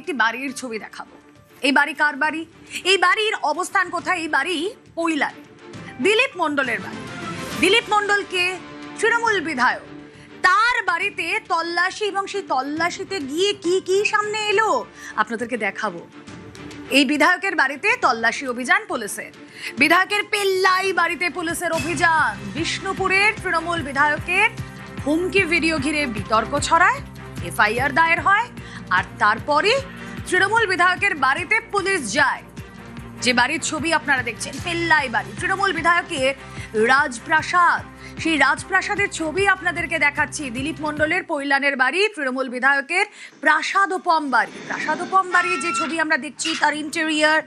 একটি বাড়ির ছবি দেখাবো। এই বাড়ি কার বাড়ি? এই বাড়ির অবস্থান কোথায়? এই বাড়ি কৈলারে, দিলীপ মণ্ডলের বাড়ি। দিলীপ মণ্ডলকে তৃণমূল বিধায়ক, তার বাড়িতে তল্লাশি, এবং সেই তল্লাশিতে গিয়ে কি কি সামনে এলো আপনাদেরকে দেখাবো। এই বিধায়কের বাড়িতে তল্লাশি অভিযান পুলিশের, বিধায়কের পেল্লাই বাড়িতে পুলিশের অভিযান, বিষ্ণুপুরের তৃণমূল বিধায়কের হুমকি ভিডিও ঘিরে বিতর্ক ছড়ায়, এফআইআর দায়ের হয়, আর তারপরে তৃণমূল বিধায়কের বাড়িতে পুলিশ যায়। যে বাড়ির ছবি আপনারা দেখছেন, পেল্লাই বাড়ি, তৃণমূল বিধায়কের রাজপ্রাসাদ, সেই রাজপ্রাসাদের ছবি আপনাদেরকে দেখাচ্ছি। দিলীপ মণ্ডলের পৈলানের বাড়ি, তৃণমূল বিধায়কের প্রাসাদোপম বাড়ি। প্রাসাদোপম বাড়ি যে ছবি আমরা দেখছি, তার ইন্টেরিয়ার,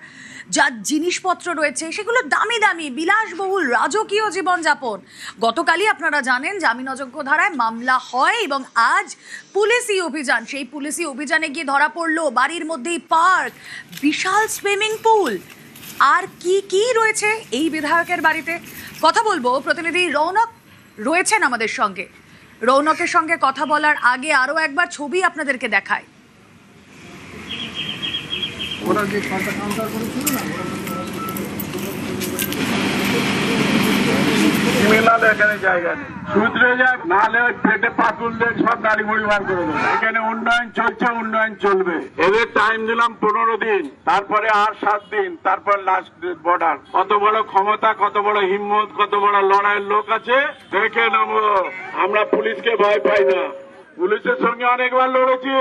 যা জিনিসপত্র রয়েছে সেগুলো দামি দামি, বিলাসবহুল, রাজকীয় জীবনযাপন। গতকালই আপনারা জানেন জামিন অযোগ্য ধারায় মামলা হয়, এবং আজ পুলিশি অভিযান, সেই পুলিশি অভিযানে গিয়ে ধরা পড়লো বাড়ির মধ্যেই পার্ক, বিশাল সুইমিং পুল, আর কি কি রয়েছে এই বিধায়কের বাড়িতে। কথা বলবো, প্রতিনিধি রৌনক রয়েছেন আমাদের সঙ্গে। রৌনকের সঙ্গে কথা বলার আগে আরো একবার ছবি আপনাদেরকে দেখায়। ওরা যে কলটা কাউন্টার করেছিল না, এখানে জায়গা নেই, সূত্রে যাক, নাহলে ওই পেটে পাতুল দেখ সব গাড়ি মুড়ি বার করে দেবে। এখানে উন্নয়ন চলছে, উন্নয়ন চলবে। এদের টাইম দিলাম 15 দিন, তারপরে আর 7 দিন, তারপর লাস্ট বর্ডার। কত বড় ক্ষমতা, কত বড় হিম্মত, কত বড় লড়াইয়ের লোক আছে দেখে নেবো। আমরা পুলিশকে ভয় পাই না, পুলিশের সঙ্গে অনেকবার লড়েছি।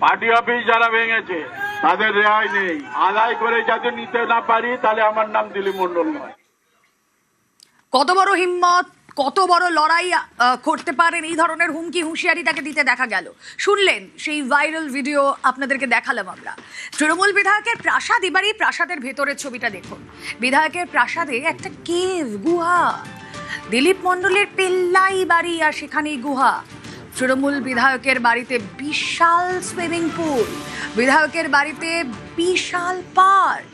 পার্টি অফিস যারা ভেঙেছে তাদের রেহাই নেই। আদায় করে যাতে নিতে না পারি, তাহলে আমার নাম দিলীপ মণ্ডল নয়। কত বড় হিম্মত, কত বড় লড়াই করতে পারেন, এই ধরনের হুমকি হুঁশিয়ারি তাকে দিতে দেখা গেল। শুনলেন সেই ভাইরাল ভিডিও আপনাদেরকে দেখালাম আমরা। তৃণমূল বিধায়কের প্রাসাদ, এবারই প্রাসাদের ভেতরের ছবিটা দেখুন। বিধায়কের প্রাসাদে একটা কেভ, গুহা, দিলীপ মণ্ডলের পেল্লাই বাড়ি, আর সেখানেই গুহা। তৃণমূল বিধায়কের বাড়িতে বিশাল সুইমিং পুল, বিধায়কের বাড়িতে বিশাল পার্ক।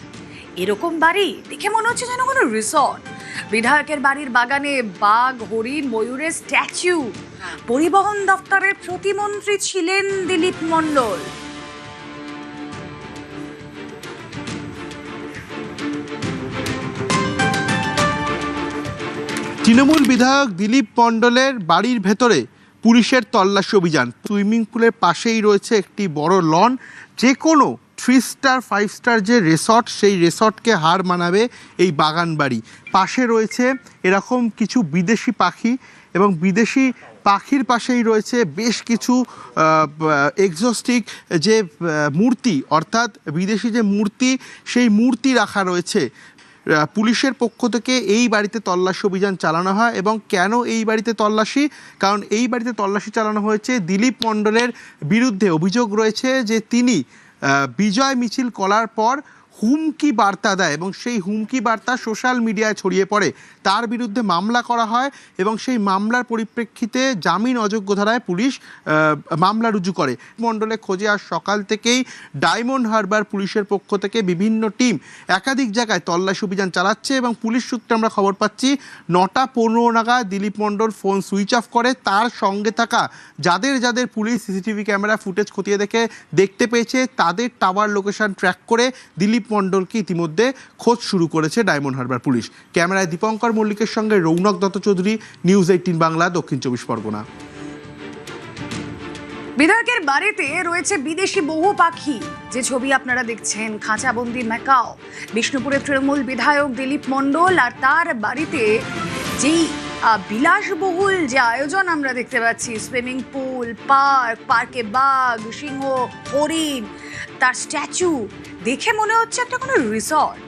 এরকম বাড়ি দেখে মনে হচ্ছে যেন কোনো রিসর্ট। বিধায়কের বাড়ির বাগানে বাঘ, হরিণ, ময়ূরের স্ট্যাচু। পরিবহন দপ্তরের প্রতিমন্ত্রী ছিলেন দিলীপ মণ্ডল। তৃণমূল বিধায়ক দিলীপ মণ্ডলের বাড়ির ভেতরে পুলিশের তল্লাশি অভিযান। সুইমিং পুলের পাশেই রয়েছে একটি বড় লন। যে কোনো 3 স্টার 5 স্টার যে রিসর্ট, সেই রিসর্টকে হার মানাবে এই বাগান বাড়ি। পাশে রয়েছে এরকম কিছু বিদেশি পাখি, এবং বিদেশি পাখির পাশেই রয়েছে বেশ কিছু এক্সোস্টিক যে মূর্তি, অর্থাৎ বিদেশি যে মূর্তি, সেই মূর্তি রাখা রয়েছে। পুলিশের পক্ষ থেকে এই বাড়িতে তল্লাশি অভিযান চালানো হয়। এবং কেন এই বাড়িতে তল্লাশি? কারণ এই বাড়িতে তল্লাশি চালানো হয়েছে দিলীপ মণ্ডলের বিরুদ্ধে। অভিযোগ রয়েছে যে তিনি বিজয় মিছিল করার পর হুমকি বার্তা দেয়, এবং সেই হুমকি বার্তা সোশ্যাল মিডিয়ায় ছড়িয়ে পড়ে। তার বিরুদ্ধে মামলা করা হয়, এবং সেই মামলার পরিপ্রেক্ষিতে জামিন অযোগ্য ধারায় পুলিশ মামলা রুজু করে। মণ্ডলে খোঁজে আজ সকাল থেকেই ডায়মন্ড হারবার পুলিশের পক্ষ থেকে বিভিন্ন টিম একাধিক জায়গায় তল্লাশি অভিযান চালাচ্ছে। এবং পুলিশ সূত্রে আমরা খবর পাচ্ছি 9টা 15 নাগাদ দিলীপ মণ্ডল ফোন সুইচ অফ করে। তার সঙ্গে থাকা যাদের যাদের পুলিশ সিসিটিভি ক্যামেরা ফুটেজ খতিয়ে দেখতে পেয়েছে, তাদের টাওয়ার লোকেশন ট্র্যাক করে দিলীপ মণ্ডলকে ইতিমধ্যে খোঁজ শুরু করেছে ডায়মন্ড হারবার পুলিশ। ক্যামেরায় দীপঙ্কর মল্লিকের সঙ্গে রৌনক দত্ত চৌধুরী, নিউজ 18 বাংলা, দক্ষিণ 24 পরগনা। বিধায়কের বাড়িতে রয়েছে বিদেশি বহু পাখি, যে ছবি আপনারা দেখছেন, খাঁচাবন্দি ম্যাকাও। বিষ্ণুপুরের তৃণমূল বিধায়ক দিলীপ মণ্ডল আর তার বাড়িতে যেই বিলাসবহুল যে আয়োজন আমরা দেখতে পাচ্ছি, সুইমিং পুল, পার্ক, পার্কে বাঘ, সিংহ, হরিণ, তার স্ট্যাচু, দেখে মনে হচ্ছে একটা কোনো রিসর্ট।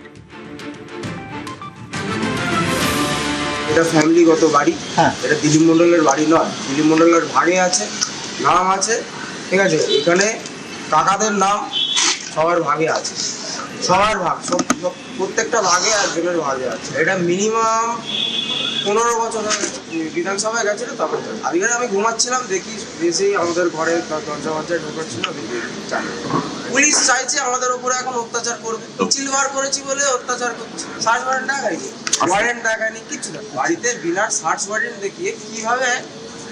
এটা ফ্যামিলিগত বাড়ি, এটা দিলীপ মণ্ডলের বাড়ি নয়। দিলীপ মণ্ডলের ভাগে আছে, নাম আছে, ঠিক আছে। এখানে কাকাদের নাম সবার ভাগে আছে, সবার ভাগ, সব প্রত্যেকটা ভাগে একজনের ভাগে আছে। এটা মিনিমাম 15 বছর বিধানসভায় গেছিল তখন। আজকে আমি ঘুমাচ্ছিলাম, দেখি এসেই আমাদের ঘরে দরজা ঢোকাচ্ছিল। পুলিশ চাইছে আমাদের উপরে এখন অত্যাচার করবে, মিছিল বার করেছি বলে অত্যাচার করছে। সার্চ ওয়ারেন্ট দেখায়নি, ওয়ারেন্ট দেখায়নি, কিচ্ছু না। বাড়িতে বিনা সার্চ ওয়ারেন্ট দেখিয়ে কিভাবে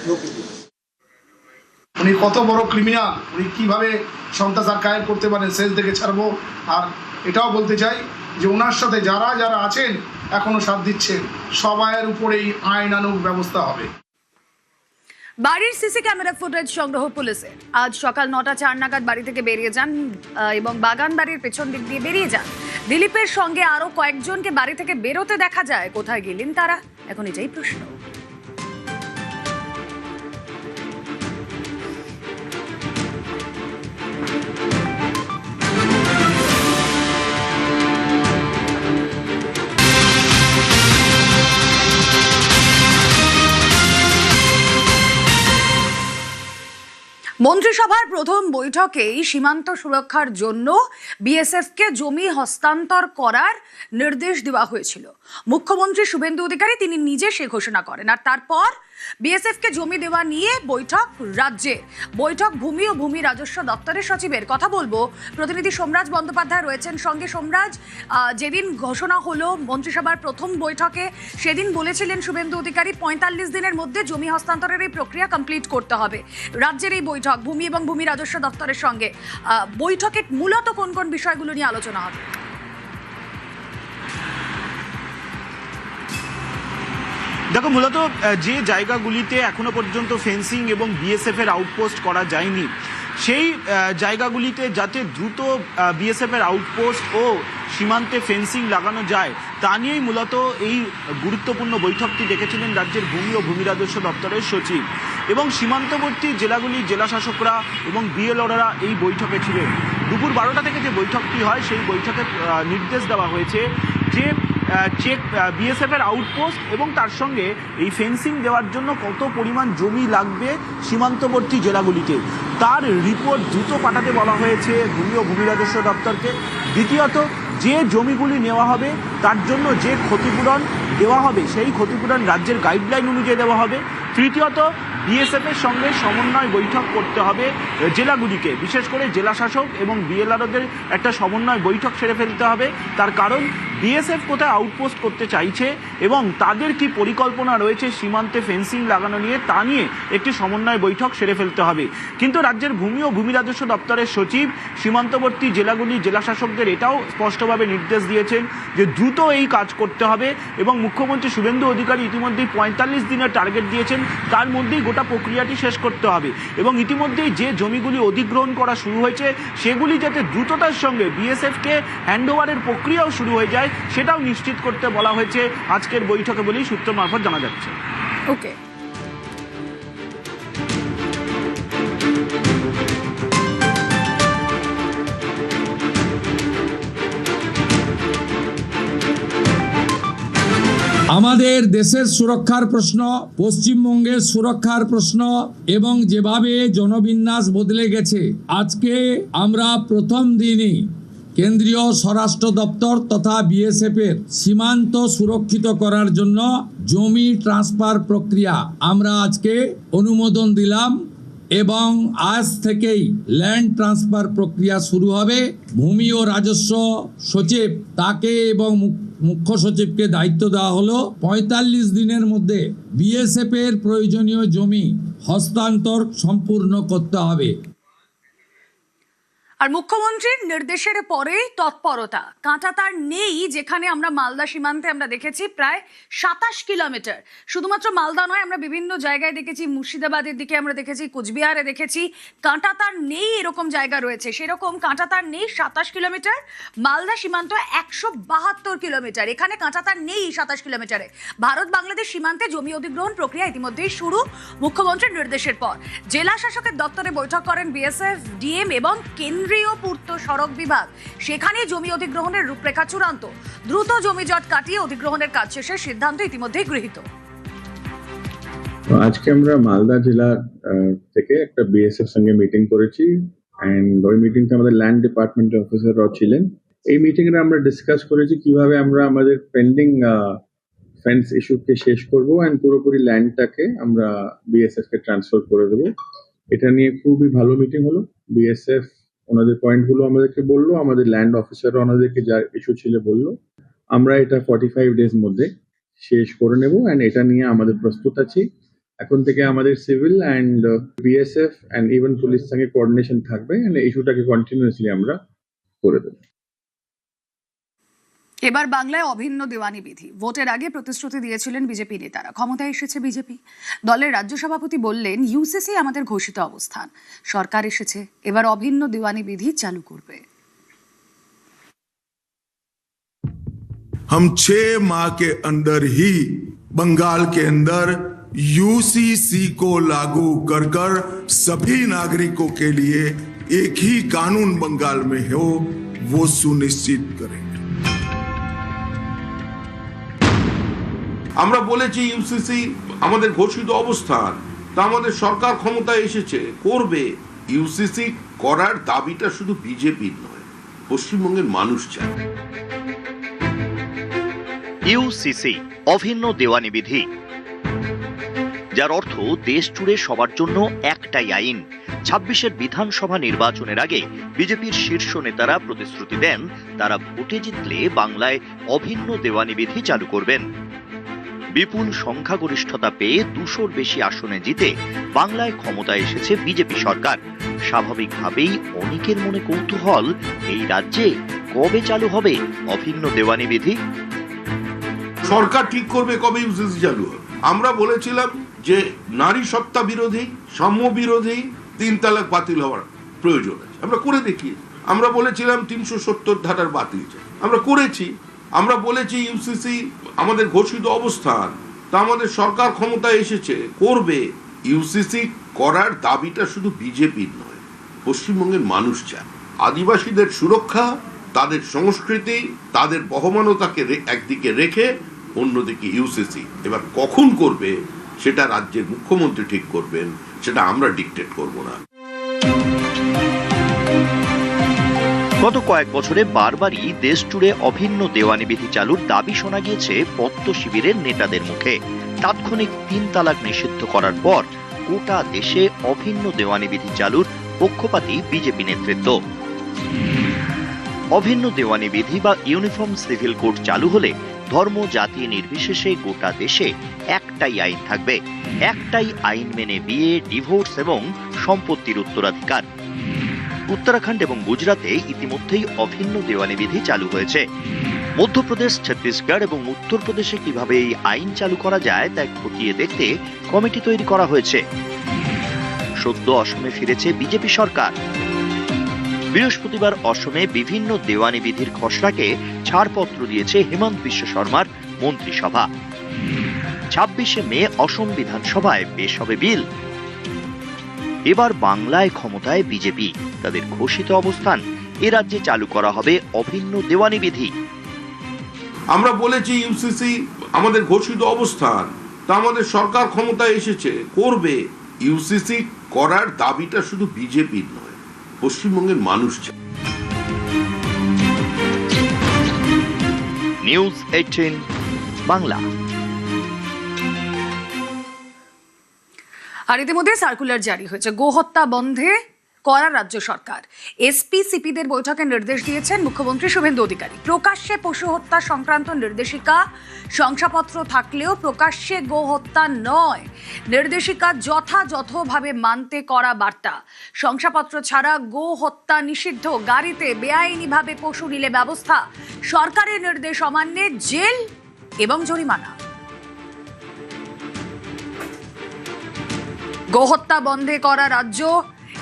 ঢুকে উনি কত বড় ক্রিমিনাল, উনি কিভাবে সন্ত্রাস কায়েম করতে পারেন, সেল থেকে ছাড়বো। আর এটাও বলতে চাই যে ওনার সাথে যারা যারা আছেন এখনো সাথ দিচ্ছেন, সবাইয়ের উপরেই আইনানুগ ব্যবস্থা হবে। বাড়ির সিসি ক্যামেরা ফুটেজ সংগ্রহ পুলিশের। আজ সকাল 9:04 নাগাদ বাড়ি থেকে বেরিয়ে যান এবং বাগান বাড়ির পেছন দিক দিয়ে বেরিয়ে যান। দিলীপের সঙ্গে আরো কয়েকজনকে বাড়ি থেকে বেরোতে দেখা যায়। কোথায় গেলেন তারা, এখন এটাই প্রশ্ন। মন্ত্রিসভার প্রথম বৈঠকেই সীমান্ত সুরক্ষার জন্য বিএসএফকে জমি হস্তান্তর করার নির্দেশ দেওয়া হয়েছিল। মুখ্যমন্ত্রী শুভেন্দু অধিকারী তিনি নিজে সে ঘোষণা করেন। আর তারপর বিএসএফকে জমি দেওয়া নিয়ে বৈঠক রাজ্যে। বৈঠক ভূমি ও ভূমি রাজস্ব দপ্তরের সচিবের। কথা বলবো, প্রতিনিধি সোমরাজ বন্দ্যোপাধ্যায় রয়েছেন সঙ্গে। সোমরাজ, যেদিন ঘোষণা হলো মন্ত্রিসভার প্রথম বৈঠকে, সেদিন বলেছিলেন শুভেন্দু অধিকারী 45 দিনের মধ্যে জমি হস্তান্তরের এই প্রক্রিয়া কমপ্লিট করতে হবে। রাজ্যের এই বৈঠক ভূমি এবং ভূমি রাজস্ব দপ্তরের সঙ্গে, বৈঠকে মূলত কোন কোন বিষয়গুলো নিয়ে আলোচনা হবে? দেখো, মূলত যে জায়গাগুলিতে এখনো পর্যন্ত ফেন্সিং এবং বিএসএফ এর আউটপোস্ট করা যায়নি, সেই জায়গাগুলিতে যাতে দ্রুত বিএসএফ এর আউটপোস্ট ও সীমান্তে ফেন্সিং লাগানো যায় তা নিয়েই মূলত এই গুরুত্বপূর্ণ বৈঠকটি ডেকেছিলেন রাজ্যের ভূমি ও ভূমি রাজস্ব দপ্তরের সচিব। এবং সীমান্তবর্তী জেলাগুলির জেলা শাসকরা এবং বিএলওরা এই বৈঠকে ছিলেন। দুপুর 12টা থেকে যে বৈঠকটি হয় সেই বৈঠকে নির্দেশ দেওয়া হয়েছে যে চেক বিএসএফ এর আউটপোস্ট এবং তার সঙ্গে এই ফেন্সিং দেওয়ার জন্য কত পরিমাণ জমি লাগবে সীমান্তবর্তী জেলাগুলিতে, তার রিপোর্ট দ্রুত পাঠাতে বলা হয়েছে ভূমি ও ভূমি রাজস্ব দপ্তরকে। দ্বিতীয়ত, যে জমিগুলি নেওয়া হবে তার জন্য যে ক্ষতিপূরণ দেওয়া হবে সেই ক্ষতিপূরণ রাজ্যের গাইডলাইন অনুযায়ী দেওয়া হবে। তৃতীয়ত, বিএসএফ এর সঙ্গে সমন্বয় বৈঠক করতে হবে জেলাগুলিকে, বিশেষ করে জেলা শাসক এবং বিএলআরওদের একটা সমন্বয় বৈঠক সেরে ফেলতে হবে। তার কারণ বিএসএফ কোথায় আউটপোস্ট করতে চাইছে এবং তাদের কি পরিকল্পনা রয়েছে সীমান্তে ফেন্সিং লাগানো নিয়ে, তা নিয়ে একটি সমন্বয় বৈঠক সেরে ফেলতে হবে। কিন্তু রাজ্যের ভূমি ও ভূমি রাজস্ব দপ্তরের সচিব সীমান্তবর্তী জেলাগুলি জেলা শাসকদের এটাও স্পষ্টভাবে নির্দেশ দিয়েছেন যে দ্রুত এই কাজ করতে হবে। এবং মুখ্যমন্ত্রী শুভেন্দু অধিকারী ইতিমধ্যেই 45 দিনের টার্গেট দিয়েছেন, তার মধ্যেই গোটা প্রক্রিয়াটি শেষ করতে হবে। এবং ইতিমধ্যেই যে জমিগুলি অধিগ্রহণ করা শুরু হয়েছে সেগুলি যাতে দ্রুততার সঙ্গে বিএসএফকে হ্যান্ডওভারের প্রক্রিয়াও শুরু হয়ে যায় সেটাও নিশ্চিত করতে বলা হয়েছে আজকের বৈঠকে বলেই সূত্র মারফত জানা যাচ্ছে। ওকে, আমাদের দেশের সুরক্ষার প্রশ্ন, পশ্চিমবঙ্গের সুরক্ষার প্রশ্ন এবং যেভাবে জনবিন্যাস বদলে গেছে, আজকে আমরা প্রথম দিনই কেন্দ্রীয় স্বরাষ্ট্র দপ্তর তথা বিএসএফ এর সীমান্ত সুরক্ষিত করার জন্য জমি ট্রান্সফার প্রক্রিয়া আমরা আজকে অনুমোদন দিলাম এবং আজ থেকেই ল্যান্ড ট্রান্সফার প্রক্রিয়া শুরু হবে। ভূমি ও রাজস্ব সচিব তাকে এবং মুখ্য সচিবকে দায়িত্ব দেওয়া হলো 45 দিনের মধ্যে বিএসএফ এর প্রয়োজনীয় জমি হস্তান্তর সম্পূর্ণ করতে হবে। আর মুখ্যমন্ত্রীর নির্দেশের পরেই তৎপরতা। কাঁটাতার নেই, যেখানে আমরা মালদা সীমান্তে আমরা দেখেছি প্রায় 27 কিলোমিটার। শুধুমাত্র মালদা নয়, আমরা বিভিন্ন জায়গায় দেখেছি, মুর্শিদাবাদের দিকে আমরা দেখেছি, কোচবিহারে দেখেছি, কাঁটাতার নেই এরকম জায়গা রয়েছে। সেরকম কাঁটাতার নেই 27 কিলোমিটার। মালদা সীমান্ত 172 কিলোমিটার, এখানে কাঁটাতার নেই 27 কিলোমিটারে। ভারত বাংলাদেশ সীমান্তে জমি অধিগ্রহণ প্রক্রিয়া ইতিমধ্যেই শুরু মুখ্যমন্ত্রীর নির্দেশের পর। জেলা শাসকের দপ্তরে বৈঠক করেন বিএসএফ, ডিএম এবং কেন্দ্রীয় পূর্ত সড়ক বিভাগ। সেখানে জমি অধিগ্রহণের রূপরেখা চূড়ান্ত। দ্রুত জমি জট কাটিয়ে অধিগ্রহণের কাজ শেষের সিদ্ধান্ত ইতিমধ্যেই গৃহীত। আজকে আমরা মালদা জেলার থেকে একটা বিএসএফ সঙ্গে মিটিং করেছি এন্ড ওই মিটিংতে আমাদের ল্যান্ড ডিপার্টমেন্টের অফিসাররাও ছিলেন। এই মিটিং এ আমরা ডিসকাস করেছি কিভাবে আমরা আমাদের পেন্ডিং ফেন্স ইস্যুকে শেষ করব এন্ড পুরোপুরি ল্যান্ডটাকে আমরা বিএসএফ কে ট্রান্সফার করে দেবো। এটা নিয়ে খুবই ভালো মিটিং হলো। বিএসএফ ওনাদের পয়েন্টগুলো আমাদেরকে বললো, আমাদের ল্যান্ড অফিসাররা ওনাদেরকে যা ইস্যু ছিল বললো। আমরা এটা 45 ডেজ মধ্যে শেষ করে নেব এন্ড এটা নিয়ে আমাদের প্রস্তুত আছি। এখন থেকে আমাদের civil and BSF and even police সঙ্গে কোঅর্ডিনেশন থাকবে, অ্যান্ড ইস্যুটাকে কন্টিনিউয়াসলি আমরা করে দেবো। এবার বাংলায় অভিন্ন দেওয়ানি বিধি। ভোটের আগে প্রতিশ্রুতি দিয়েছিলেন বিজেপি নেতারা, ক্ষমতায় এসেছে বিজেপি। দলের রাজ্য সভাপতি বললেন ইউসিসি আমাদের ঘোষিত অবস্থান, সরকার এসেছে, এবার অভিন্ন দেওয়ানি বিধি চালু করবে। हम 6 माह के अंदर ही बंगाल के अंदर यूसीसी को लागू कर कर सभी नागरिकों के लिए एक ही कानून बंगाल में हो, वो सुनिश्चित करेंगे। আমরা বলেছি ইউসিসি আমাদের ঘোষিত অবস্থান, তা আমাদের সরকার ক্ষমতায় এসেছে, করবে। ইউসিসি করার দাবিটা শুধু বিজেপির নয়, পশ্চিমবঙ্গের মানুষ চায়। ইউসিসি অভিন্ন দেওয়ানি বিধি, যার অর্থ দেশ জুড়ে সবার জন্য একটাই আইন। 26-এর বিধানসভা নির্বাচনের আগে বিজেপির শীর্ষ নেতারা প্রতিশ্রুতি দেন তারা ভোটে জিতলে বাংলায় অভিন্ন দেওয়ানি বিধি চালু করবেন। বিপুল সংখ্যাগরিষ্ঠতা পেয়ে 200-র বেশি আসনে জিতে বাংলায় ক্ষমতায় এসেছে বিজেপি সরকার। স্বাভাবিকভাবেই অনেকের মনে কৌতূহল, এই রাজ্যে কবে চালু হবে অভিন্ন দেওয়ানি বিধি? সরকার ঠিক করবে কবে ইউসিসি চালু হবে। আমরা বলেছিলাম যে নারী সত্তা বিরোধী, সাম্য বিরোধী 3 তালাক বাতিল হওয়ার প্রয়োজন আছে, আমরা করে দেখি। আমরা বলেছিলাম 370 ধারার বাতিল চাই, আমরা করেছি। আমরা বলেছি ইউসিসি আমাদের ঘোষিত অবস্থান, তা আমাদের সরকার ক্ষমতায় এসেছে, করবে। ইউসিসি করার দাবিটা শুধু বিজেপির নয়, পশ্চিমবঙ্গের মানুষ চায়। আদিবাসীদের সুরক্ষা, তাদের সংস্কৃতি, তাদের বহমানতাকে একদিকে রেখে অন্যদিকে ইউসিসি। এবার কখন করবে সেটা রাজ্যের মুখ্যমন্ত্রী ঠিক করবেন, সেটা আমরা ডিকটেট করব না। গত কয়েক বছরে বারবারই দেশ জুড়ে অভিন্ন দেওয়ানি বিধি চালুর দাবি শোনা গিয়েছে পদ্ম শিবিরের নেতাদের মুখে। তাৎক্ষণিক 3 তালাক নিষিদ্ধ করার পর গোটা দেশে অভিন্ন দেওয়ানি বিধি চালুর পক্ষপাতী বিজেপি নেতৃত্ব। অভিন্ন দেওয়ানি বিধি বা ইউনিফর্ম সিভিল কোড চালু হলে ধর্ম জাতি নির্বিশেষে গোটা দেশে একটাই আইন থাকবে, একটাই আইন মেনে বিয়ে, ডিভোর্স এবং সম্পত্তির উত্তরাধিকার। উত্তরাখণ্ড এবং গুজরাটে ইতিমধ্যেই অভিন্ন দেওয়ানি বিধি চালু হয়েছে। মধ্যপ্রদেশ, ছত্তিশগড় এবং উত্তরপ্রদেশে কিভাবে এই আইন চালু করা যায় তা খতিয়ে দেখতে কমিটি তৈরি করা হয়েছে। সদ্য অসমে ফিরেছে বিজেপি সরকার। বৃহস্পতিবার অসমে বিভিন্ন দেওয়ানি বিধির খসড়াকে ছাড়পত্র দিয়েছে হেমন্ত বিশ্ব শর্মার মন্ত্রিসভা। 26শে মে অসম বিধানসভায় পেশ হবে বিল। এবার বাংলায় ক্ষমতায় বিজেপি, তাদের ঘোষিত অবস্থান, এ রাজ্যে চালু করা হবে অভিন্ন দেওয়ানি বিধি। আমরা বলেছি ইউসিসি আমাদের ঘোষিত অবস্থান, তা আমাদের সরকার ক্ষমতায় এসেছে, করবে। ইউসিসি করার দাবিটা শুধু বিজেপির নয়, পশ্চিমবঙ্গের মানুষ চায়। নিউজ 18 বাংলা। আর ইতিমধ্যে সার্কুলার জারি হয়েছে, গোহত্যা বন্ধে করা রাজ্য সরকার। এসপি সিপিদের বৈঠকে নির্দেশ দিয়েছেন মুখ্যমন্ত্রী শুভেন্দু অধিকারী। প্রকাশ্যে পশু হত্যা সংক্রান্ত নির্দেশিকা, শংসাপত্র থাকলেও প্রকাশ্যে গোহত্যা নয়, নির্দেশিকা যথাযথভাবে মানতে করা বার্তা। শংসাপত্র ছাড়া গো হত্যা নিষিদ্ধ, গাড়িতে বেআইনিভাবে পশু নিলে ব্যবস্থা, সরকারের নির্দেশ অমান্যে জেল এবং জরিমানা। গোহত্যা বন্ধে করা রাজ্য,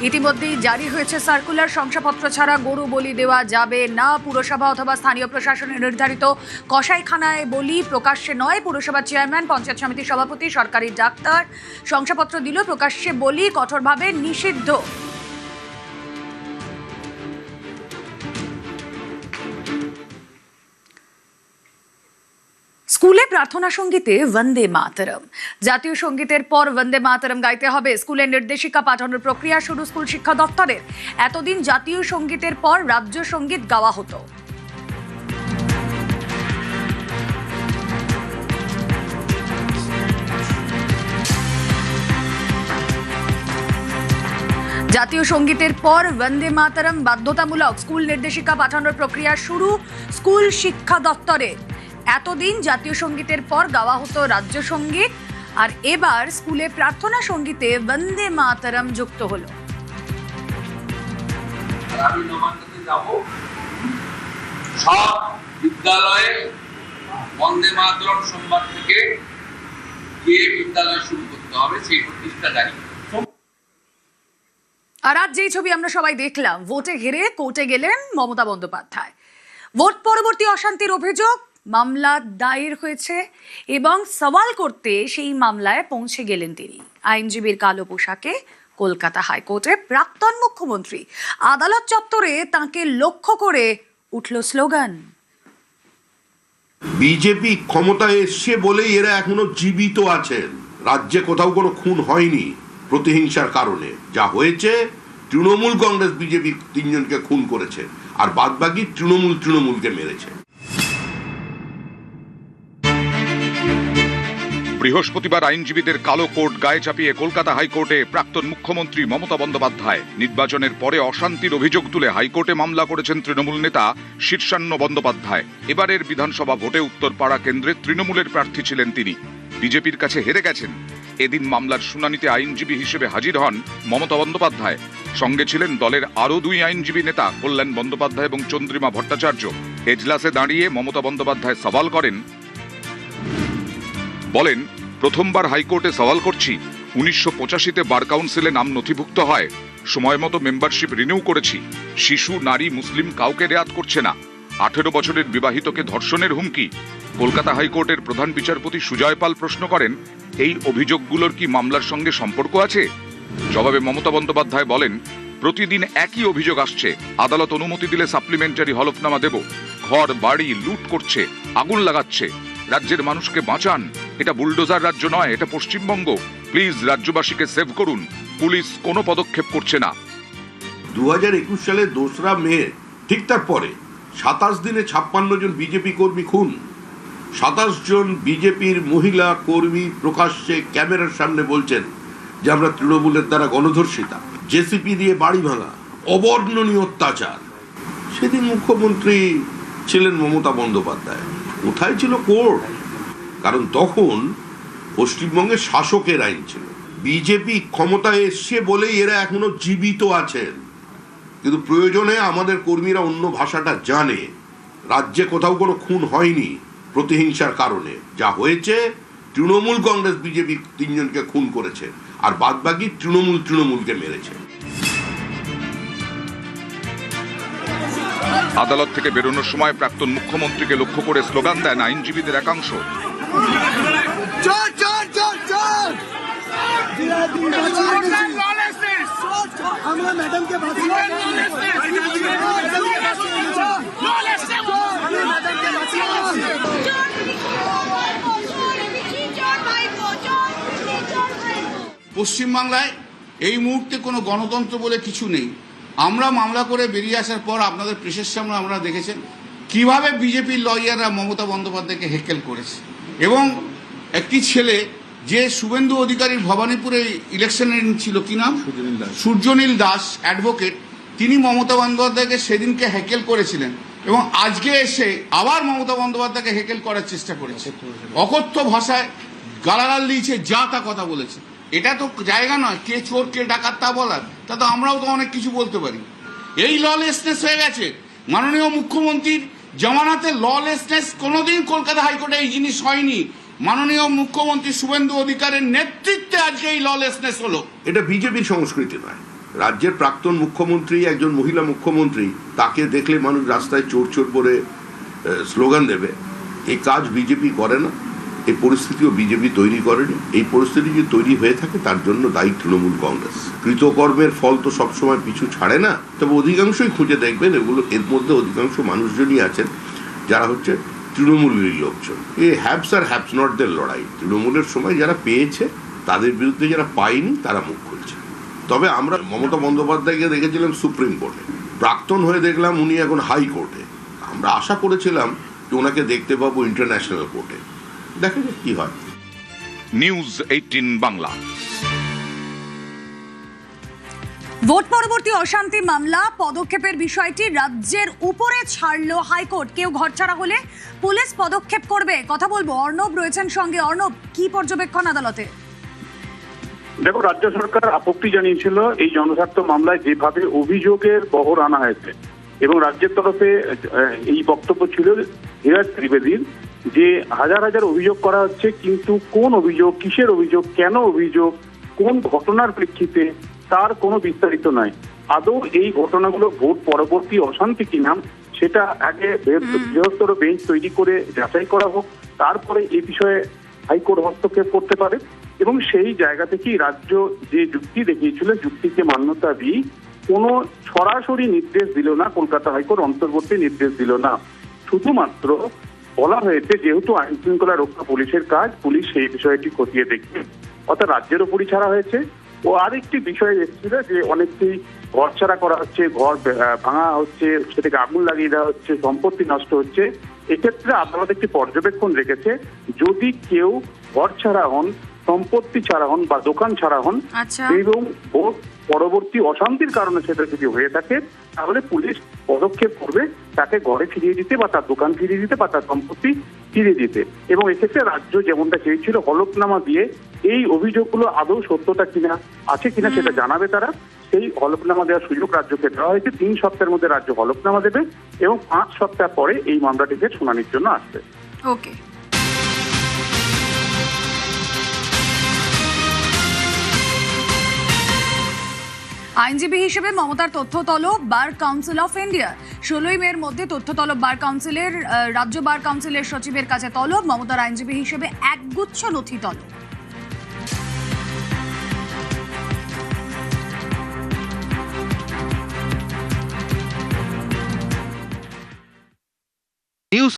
ইতিমধ্যেই জারি হয়েছে সার্কুলার। শংসাপত্র ছাড়া গরু বলি দেওয়া যাবে না। পুরসভা অথবা স্থানীয় প্রশাসনের নির্ধারিত কসাইখানায় বলি, প্রকাশ্যে নয়। পুরসভার চেয়ারম্যান, পঞ্চায়েত সমিতির সভাপতি, সরকারি ডাক্তার শংসাপত্র দিলেও প্রকাশ্যে বলি কঠোরভাবে নিষিদ্ধ। স্কুলে প্রার্থনা সঙ্গীতে বন্দে মাতরম। জাতীয় সঙ্গীতের পর বন্দে মাতরম গাইতে হবে। স্কুলের নির্দেশিকা পাঠানোর প্রক্রিয়া শুরু স্কুল শিক্ষা দপ্তরের। এতদিন জাতীয় সঙ্গীতের পর রাজ্য সঙ্গীত গাওয়া হতো। জাতীয় সঙ্গীতের পর বন্দে মাতরম বাধ্যতামূলক। স্কুল নির্দেশিকা পাঠানোর প্রক্রিয়া শুরু স্কুল শিক্ষা দপ্তরে। এতদিন জাতীয় সঙ্গীতের পর গাওয়া হতো রাজ্য সঙ্গীত, আর এবার স্কুলে প্রার্থনা সঙ্গীতে বন্দে মাতরম যুক্ত হলো। আমি নবান্নতে যাব, সব বিদ্যালয়ে বন্দে মাতরম সোমবার থেকে গিয়ে বিদ্যালয় শুরু করতে হবে, সেই প্রতিষ্ঠা জারি। আর আজ যেই ছবি আমরা সবাই দেখলাম, ভোটে হেরে কোর্টে গেলেন মমতা বন্দ্যোপাধ্যায়। ভোট পরবর্তী অশান্তির অভিযোগ মামলা দায়ের হয়েছে এবং সওয়াল করতে সেই মামলায় পৌঁছে গেলেন তিনি। আইনজীবীর কালো পোশাকে কলকাতা হাইকোর্টে প্রাক্তন মুখ্যমন্ত্রী, আদালত চত্বরে তাকে লক্ষ্য করে উঠল স্লোগান। বিজেপি ক্ষমতায় এসছে বলেই এরা এখনো জীবিত আছেন। রাজ্যে কোথাও কোনো খুন হয়নি প্রতিহিংসার কারণে। যা হয়েছে, তৃণমূল কংগ্রেস বিজেপি 3 জনকে খুন করেছে, আর বাদবাকি তৃণমূলকে মেরেছে। বৃহস্পতিবার আইনজীবীদের কালো কোট গায়ে চাপিয়ে কলকাতা হাইকোর্টে প্রাক্তন মুখ্যমন্ত্রী মমতা বন্দ্যোপাধ্যায়। নির্বাচনের পরে অশান্তির অভিযোগ তুলে হাইকোর্টে মামলা করেছেন তৃণমূল নেতা শীর্ষান্ন বন্দ্যোপাধ্যায়। এবারের বিধানসভা ভোটে উত্তরপাড়া কেন্দ্রে তৃণমূলের প্রার্থী ছিলেন তিনি, বিজেপির কাছে হেরে গেছেন। এদিন মামলার শুনানিতে আইনজীবী হিসেবে হাজির হন মমতা বন্দ্যোপাধ্যায়। সঙ্গে ছিলেন দলের আরও 2 আইনজীবী নেতা কল্যাণ বন্দ্যোপাধ্যায় এবং চন্দ্রিমা ভট্টাচার্য। এজলাসে দাঁড়িয়ে মমতা বন্দ্যোপাধ্যায় সওয়াল করেন, বলেন, প্রথমবার হাইকোর্টে সওয়াল করছি। 1985-তে বার কাউন্সিলে নাম নথিভুক্ত হয়, সময় মতো মেম্বারশিপ রিনিউ করেছি। শিশু, নারী, মুসলিম কাউকে রেয়াত করছে না। 18 বছরের বিবাহিতকে ধর্ষণের হুমকি। কলকাতা হাইকোর্টের প্রধান বিচারপতি সুজয় পাল প্রশ্ন করেন, এই অভিযোগগুলোর কি মামলার সঙ্গে সম্পর্ক আছে? জবাবে মমতা বন্দ্যোপাধ্যায় বলেন, প্রতিদিন একই অভিযোগ আসছে। আদালত অনুমতি দিলে সাপ্লিমেন্টারি হলফনামা দেব। ঘর বাড়ি লুট করছে, আগুন লাগাচ্ছে। রাজ্যের মানুষকে বাঁচান। এটা বুলডোজার রাজ্য নয়, এটা পশ্চিমবঙ্গ। প্লিজ রাজ্যবাসীকে সেভ করুন। পুলিশ কোনো পদক্ষেপ করছে না। 2021 সালে 2রা মে, ঠিক তারপরে 27 দিনে 56 জন বিজেপি কর্মী খুন। 27 জন বিজেপির মহিলা কর্মী প্রকাশ্যে ক্যামেরার সামনে বলছেন যে আমরা তৃণমূলের দ্বারা গণধর্ষিতা, জেসিপি দিয়ে বাড়ি ভাঙা, অবর্ণনীয় অত্যাচার। সেদিন মুখ্যমন্ত্রী ছিলেন মমতা বন্দ্যোপাধ্যায়। কোথায় ছিল কোর্ট? কারণ তখন পশ্চিমবঙ্গে শাসকের আইন ছিল। বিজেপি ক্ষমতায় এসছে বলেই এরা এখনো জীবিত আছেন। কিন্তু প্রয়োজনে আমাদের কর্মীরা অন্য ভাষাটা জানে। রাজ্যে কোথাও কোনো খুন হয়নি প্রতিহিংসার কারণে। যা হয়েছে, তৃণমূল কংগ্রেস বিজেপি 3 জনকে খুন করেছে, আর বাদবাকি তৃণমূলকে মেরেছে। আদালত থেকে বেরোনোর সময় প্রাক্তন মুখ্যমন্ত্রীকে লক্ষ্য করে স্লোগান দেন আইনজীবীদের একাংশ। পশ্চিমবাংলায় এই মুহূর্তে কোনো গণতন্ত্র বলে কিছু নেই। আমরা মামলা করে বেরিয়ে আসার পর আপনাদের প্রেসের সামনে আমরা দেখেছেন কিভাবে বিজেপির লয়াররা মমতা বন্দ্যোপাধ্যায়কে হেকেল করেছে। এবং একটি ছেলে যে শুভেন্দু অধিকারীর ভবানীপুরে ইলেকশনে ছিল, কি নাম, সূর্যনীল দাস অ্যাডভোকেট, তিনি মমতা বন্দ্যোপাধ্যায়কে সেদিনকে হেকেল করেছিলেন এবং আজকে এসে আবার মমতা বন্দ্যোপাধ্যায়কে হেকেল করার চেষ্টা করেছে। অকথ্য ভাষায় গালাগাল দিয়েছে, যা তা কথা বলেছে। এটা তো জায়গা নয় কে চোর কে ডাকাত তা বলার। তা তো আমরাও তো অনেক কিছু বলতে পারি। এই ললেসনেস হয়ে গেছে। মাননীয় মুখ্যমন্ত্রীর জামানাতে ললেসনেস কোনোদিন কলকাতা হাইকোর্টে এই জিনিস হয়নি। মাননীয় মুখ্যমন্ত্রী শুভেন্দু অধিকারের নেতৃত্বে আজকে এই ললেসনেস হলো। এটা বিজেপির সংস্কৃতি নয়। রাজ্যের প্রাক্তন মুখ্যমন্ত্রী, একজন মহিলা মুখ্যমন্ত্রী, তাকে দেখলে মানুষ রাস্তায় চোর চোর করে স্লোগান দেবে। এই কাজ বিজেপি করে না। এই পরিস্থিতিও বিজেপি তৈরি করেনি। এই পরিস্থিতি যদি তৈরি হয়ে থাকে তার জন্য দায়ী তৃণমূল কংগ্রেস। কৃতকর্মের ফল তো সবসময় পিছু ছাড়ে না। তবে অধিকাংশই খুঁজে দেখবেন, এর মধ্যে অধিকাংশ মানুষজনই আছেন যারা হচ্ছে তৃণমূলেরই লোকজন। এই হ্যাভস আর হ্যাভস নটদের লড়াই। তৃণমূলের সময় যারা পেয়েছে তাদের বিরুদ্ধে যারা পায়নি তারা মুখ খুলছে। তবে আমরা মমতা বন্দ্যোপাধ্যায়কে দেখেছিলাম সুপ্রিম কোর্টে, প্রাক্তন হয়ে দেখলাম উনি এখন হাইকোর্টে। আমরা আশা করেছিলাম যে ওনাকে দেখতে পাবো ইন্টারন্যাশনাল কোর্টে। দেখা যাক কি হয়। নিউজ 18 বাংলা। ভোট পরবর্তী অশান্তি মামলা পদক্ষেপের বিষয়টি রাজ্যের উপরে ছাড়লো হাইকোর্ট। কেউ ঘরছাড়া হলে পুলিশ পদক্ষেপ করবে, কথা বলবো। অর্ণব রয়েছেন সঙ্গে। অর্ণব, কি পর্যবেক্ষণ আদালতে? দেখো, রাজ্য সরকার আপত্তি জানিয়েছিল এই জনস্বার্থ মামলায় যেভাবে অভিযোগের বহর আনা হয়েছে, এবং রাজ্যের তরফে এই বক্তব্য ছিল ধীরাজ ত্রিবেদীর যে হাজার হাজার অভিযোগ করা হচ্ছে, কিন্তু কোন অভিযোগ, কিসের অভিযোগ, কেন অভিযোগ, কোন ঘটনার প্রেক্ষিতে তার কোনো বিস্তারিত নাই। আদৌ এই ঘটনাগুলো ভোট পরবর্তী অশান্তি কিনা সেটা আগে বৃহত্তর বেঞ্চ তৈরি করে যাচাই করা হোক, তারপরে এই বিষয়ে হাইকোর্ট হস্তক্ষেপ করতে পারে। এবং সেই জায়গা থেকেই রাজ্য যে যুক্তি দেখিয়েছিল, যুক্তিকে মান্যতা দিয়ে কোনো সরাসরি নির্দেশ দিল না, কলকাতা হাইকোর্ট অন্তর্বর্তী নির্দেশ দিল না। শুধুমাত্র বলা হয়েছে যেহেতু আইন শৃঙ্খলা রক্ষা পুলিশের কাজ, পুলিশ সেই বিষয়টি খতিয়ে দেখবে, অর্থাৎ রাজ্যের উপরই ছাড়া হয়েছে। ও আরেকটি বিষয় এসেছিল যে অনেককেই ঘর ছাড়া করা হচ্ছে, ঘর ভাঙা হচ্ছে, সেটাকে আগুন লাগিয়ে দেওয়া হচ্ছে, সম্পত্তি নষ্ট হচ্ছে। এক্ষেত্রে আদালত একটি পর্যবেক্ষণ রেখেছে, যদি কেউ ঘর ছাড়া হন, সম্পত্তি ছাড়া হন বা দোকান ছাড়া হন এবং ভোট পরবর্তী অশান্তির কারণে সেটা যদি হয়ে থাকে, তাহলে পুলিশ পদক্ষেপ করবে তাকে ঘরে ফিরিয়ে দিতে বা তার দোকান ফিরিয়ে দিতে বা তার সম্পত্তি ফিরিয়ে দিতে। এবং এক্ষেত্রে রাজ্য যেমনটা চেয়েছিল হলফনামা দিয়ে এই অভিযোগগুলো আদৌ সত্যতা কিনা, আছে কিনা সেটা জানাবে তারা। সেই হলফনামা দেওয়ার সুযোগ রাজ্যকে দেওয়া হয়েছে। 3 সপ্তাহের মধ্যে রাজ্য হলফনামা দেবে এবং 5 সপ্তাহ পরে এই মামলাটিকে শুনানির জন্য আসবে। ওকে। আইনজীবী হিসেবে মমতার তথ্য তলব বার কাউন্সিল অফ ইন্ডিয়া। 16ই মের মধ্যে তথ্য তলব বার কাউন্সিলের রাজ্য বার কাউন্সিলের সচিবের কাছে তলব। মমতার আইনজীবী হিসেবে একগুচ্ছ নথি তলব।